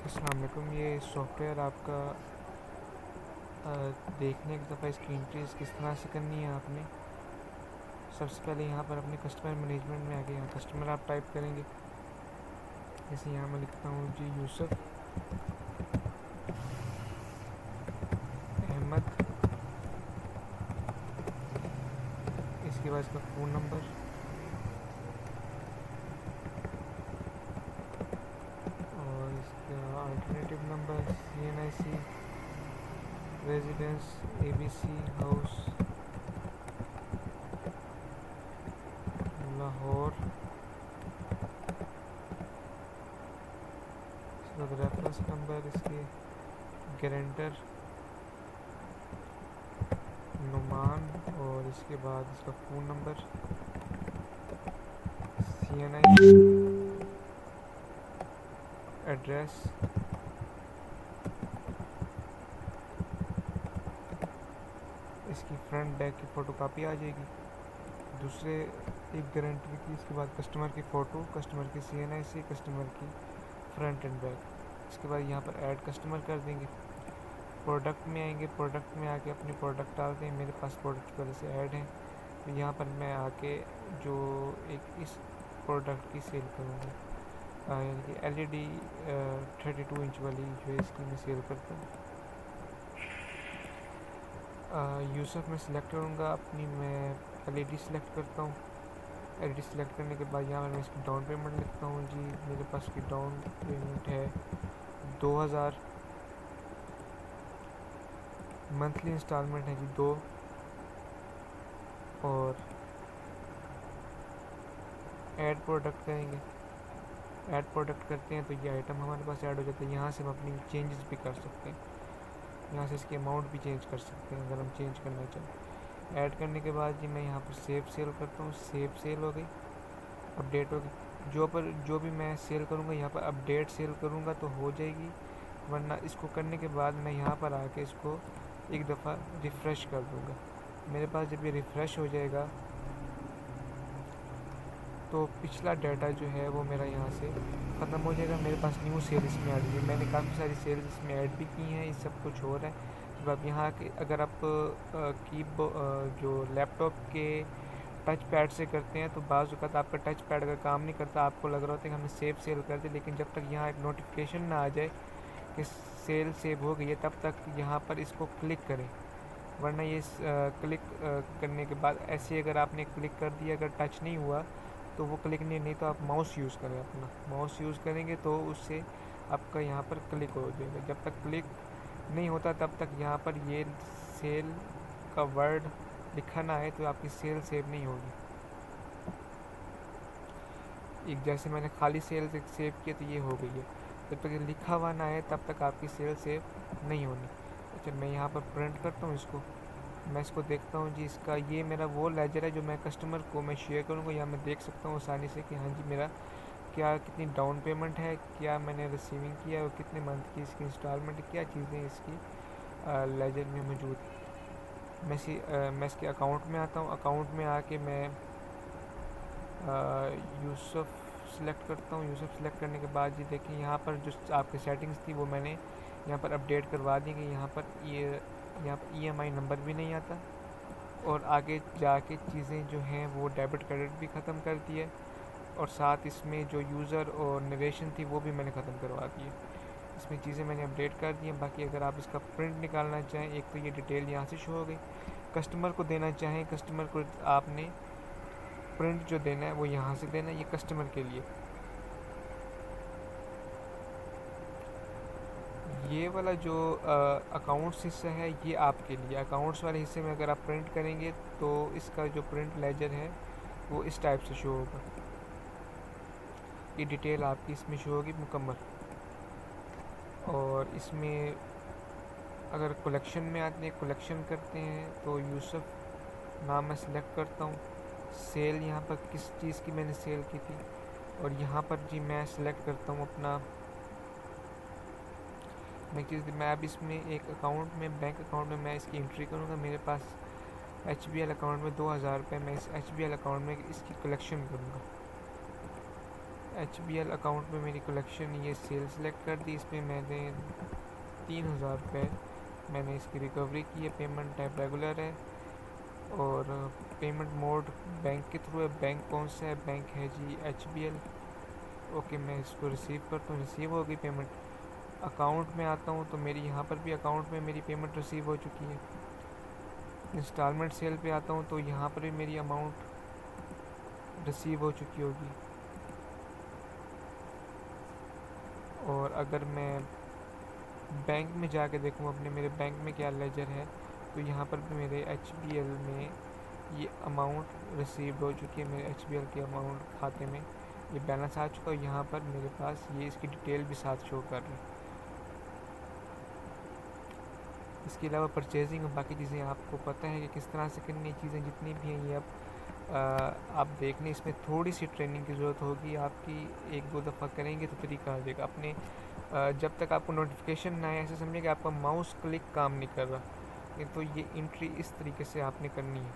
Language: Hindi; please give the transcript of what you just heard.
अस्सलाम वालेकुम। ये सॉफ्टवेयर आपका देखने एक दफ़ा इसकी एंट्रीज किस तरह से करनी है आपने सबसे पहले यहाँ पर अपने कस्टमर मैनेजमेंट में आके यहाँ कस्टमर आप टाइप करेंगे। जैसे यहाँ मैं लिखता हूँ जी यूसुफ अहमद, इसके बाद इसका फ़ोन नंबर और इसका alternative number, CNIC, residence, ABC house Lahore, इसके बाद रेफरेंस नंबर, इसके गारंटर नुमान और इसके बाद इसका फ़ोन नंबर, CNIC, एड्रेस, इसकी फ्रंट बैक की फ़ोटो कापी आ जाएगी। दूसरे एक गारंटर की, इसके बाद कस्टमर की फ़ोटो, कस्टमर की CNIC, कस्टमर की फ्रंट एंड बैक। इसके बाद यहाँ पर ऐड कस्टमर कर देंगे। प्रोडक्ट में आएंगे, प्रोडक्ट में आके अपनी प्रोडक्ट डालते हैं। मेरे पास प्रोडक्ट पहले से ऐड है, तो यहाँ पर मैं आके जो एक इस प्रोडक्ट की सेल करूँगा, यानी कि LED 32 इंच वाली जो है इसकी मैं सेल करता हूँ। यूसुफ में सिलेक्ट करूँगा अपनी, मैं LED सेलेक्ट करता हूँ। LED सेलेक्ट करने के बाद यहाँ पर मैं इसकी डाउन पेमेंट लिखता हूँ जी। मेरे पास की डाउन पेमेंट है 2000, मंथली इंस्टॉलमेंट है जी 2, और ऐड प्रोडक्ट करेंगे। ऐड प्रोडक्ट करते हैं तो ये आइटम हमारे पास ऐड हो जाता है। यहाँ से हम अपनी चेंजेस भी कर सकते हैं, यहाँ से इसकी अमाउंट भी चेंज कर सकते हैं अगर हम चेंज करना चाहें। ऐड करने के बाद जी मैं यहाँ पर सेव सेल करता हूँ। सेव सेल हो गई, अपडेट हो गई। जो भी मैं सेल करूँगा यहाँ पर अपडेट सेल करूँगा तो हो जाएगी, वरना इसको करने के बाद मैं यहाँ पर आके इसको एक दफ़ा रिफ़्रेश कर दूँगा। मेरे पास जब ये रिफ़्रेश हो जाएगा तो पिछला डाटा जो है वो मेरा यहाँ से ख़त्म हो जाएगा। मेरे पास न्यू सेल इसमें आ रही है। मैंने काफ़ी सारी सेल्स इसमें ऐड भी की हैं, इस सब कुछ हो रहा है। जब आप यहाँ के अगर आप जो लैपटॉप के टच पैड से करते हैं तो बाज़ वक़्त आपका टच पैड अगर काम नहीं करता, आपको लग रहा होता है कि हमने सेल कर दी, लेकिन जब तक यहाँ एक नोटिफिकेशन ना आ जाए कि सेल सेव हो गई है तब तक यहाँ पर इसको क्लिक करें, वरना ये क्लिक करने के बाद ऐसे अगर आपने क्लिक कर दिया, अगर टच नहीं हुआ तो वो क्लिक नहीं तो आप माउस यूज़ करें। अपना माउस यूज़ करेंगे तो उससे आपका यहाँ पर क्लिक हो जाएगा। जब तक क्लिक नहीं होता तब तक यहाँ पर ये सेल का वर्ड लिखा ना आए तो आपकी सेल सेव नहीं होगी। एक जैसे मैंने खाली सेल से सेव किया तो ये हो गई है। जब तक ये लिखा हुआ ना आए तब तक आपकी सेल सेव नहीं होनी। अच्छा, मैं यहाँ पर प्रिंट करता हूँ इसको, मैं इसको देखता हूँ जी। इसका ये मेरा वो लेजर है जो मैं कस्टमर को मैं शेयर करूँगा। यहाँ मैं देख सकता हूँ आसानी से कि हाँ जी मेरा क्या कितनी डाउन पेमेंट है, क्या मैंने रिसीविंग किया और कितने मंथ की इसकी इंस्टॉलमेंट, क्या चीज़ें इसकी लेजर में मौजूद है। मैं इसके अकाउंट में आता हूँ। अकाउंट में आके मैं यूसुफ सेलेक्ट करता हूँ। यूसुफ सेलेक्ट करने के बाद जी देखिए यहाँ पर जो आपकी सेटिंग्स थी वो मैंने यहाँ पर अपडेट करवा दी गई। यहाँ पर EMI नंबर भी नहीं आता, और आगे जाके चीज़ें जो हैं वो डेबिट क्रेडिट भी ख़त्म कर दिया, और साथ इसमें जो यूज़र और नरेशन थी वो भी मैंने ख़त्म करवा दी है। इसमें चीज़ें मैंने अपडेट कर दी हैं। बाकी अगर आप इसका प्रिंट निकालना चाहें, एक तो ये डिटेल यहाँ से शो हो गई। कस्टमर को देना चाहें, कस्टमर को आपने प्रिंट जो देना है वो यहाँ से देना है, ये कस्टमर के लिए। ये वाला जो अकाउंट्स हिस्सा है ये आपके लिए। अकाउंट्स वाले हिस्से में अगर आप प्रिंट करेंगे तो इसका जो प्रिंट लेजर है वो इस टाइप से शो होगा। ये डिटेल आपकी इसमें शो होगी मुकम्मल। और इसमें अगर कलेक्शन में आते हैं, कलेक्शन करते हैं तो यूसुफ नाम मैं सिलेक्ट करता हूँ। सेल यहाँ पर किस चीज़ की मैंने सेल की थी, और यहाँ पर जी मैं सिलेक्ट करता हूँ अपना मैं अब इसमें एक अकाउंट में, बैंक अकाउंट में मैं इसकी एंट्री करूँगा। मेरे पास HBL अकाउंट में 2000 रुपये, मैं इस HBL अकाउंट में इसकी कलेक्शन करूँगा। HBL अकाउंट में मेरी कलेक्शन ये सेल सेलेक्ट कर दी। इसमें मैंने 3000 रुपये मैंने इसकी रिकवरी की है। पेमेंट टाइप रेगुलर है और पेमेंट मोड बैंक के थ्रू है। बैंक कौन सा है? बैंक है जी HBL। ओके, मैं इसको रिसीव करता हूँ। रिसीव हो गई पेमेंट। अकाउंट में आता हूँ तो मेरी यहाँ पर भी अकाउंट में मेरी पेमेंट रिसीव हो चुकी है। इंस्टॉलमेंट सेल पे आता हूँ तो यहाँ पर भी मेरी अमाउंट रिसीव हो चुकी होगी। और अगर मैं बैंक में जाके देखूँ अपने मेरे बैंक में क्या लेजर है तो यहाँ पर भी मेरे HBL में ये अमाउंट रिसीव हो चुकी है। मेरे HBL के अमाउंट खाते में ये बैलेंस आ चुका है। यहाँ पर मेरे पास ये इसकी डिटेल भी साथ शो कर रही है। इसके अलावा परचेजिंग और बाकी चीज़ें आपको पता है कि किस तरह से करनी चीज़ें जितनी भी हैं ये आप देख लें। इसमें थोड़ी सी ट्रेनिंग की ज़रूरत होगी आपकी। एक दो दफ़ा करेंगे तो तरीका आ जाएगा। अपने जब तक आपको नोटिफिकेशन ना आए ऐसे समझिए कि आपका माउस क्लिक काम नहीं कर रहा। तो ये एंट्री इस तरीके से आपने करनी है।